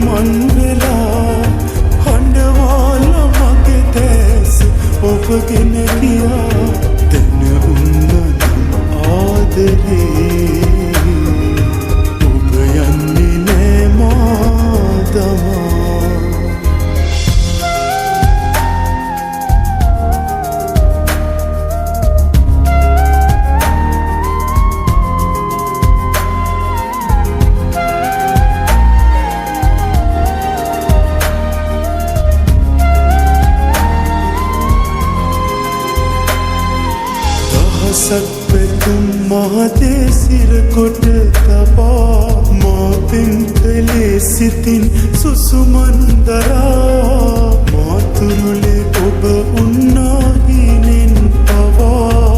මන් වෙලා හඬවාල මගේ දැස් ඔබගෙන ගියා දැන උන්න ආදරේ ඔබ යන්නේ නෑ මාදමා සත්පෙතුම් මහදේ සිරකොට තබා මා පෙම්කලේ සිතින් සුසුමන්දරා මාතුරුලේ ඔබ උන්නාහිනෙන් පවා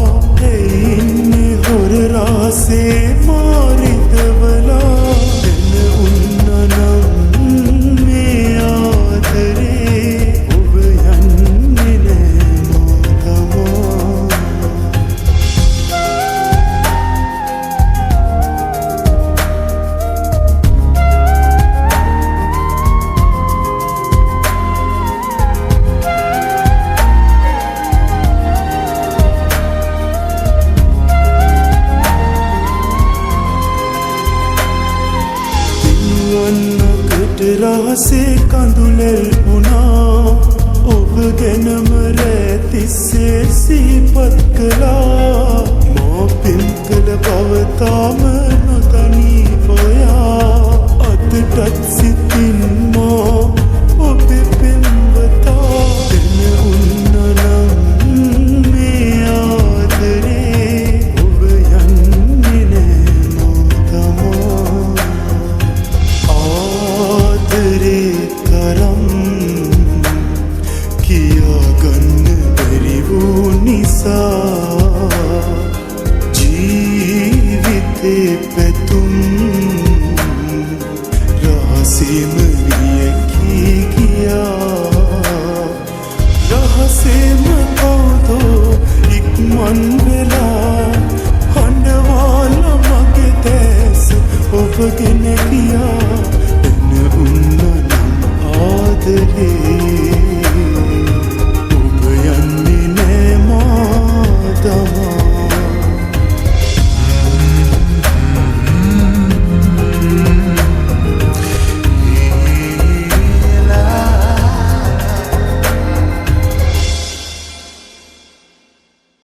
එයින්නේ හොර රාසේ මාරිදවලා එන උන්නනම් මේ ආදරේ ඔබ යන්නේ නෑ මාතමා රහසේ කඳුලෙල් වුණා ඔබ ගැනම රැතිස්සේ සිහිපත් කළා මා පෙම් කළ බව තාම නොදනී ඔයා අදටත් සිතින් මා ඔබේ පෙම්වතා එන උන්නනම් මේ ආදරේ ඔබ යන්නේ නෑ මාතමා ආදරේ තරම් කියාගන්න බැරි වූ නිසා ජීවිතේ පැතුම් රහසේම වියකී ගියා රහසේම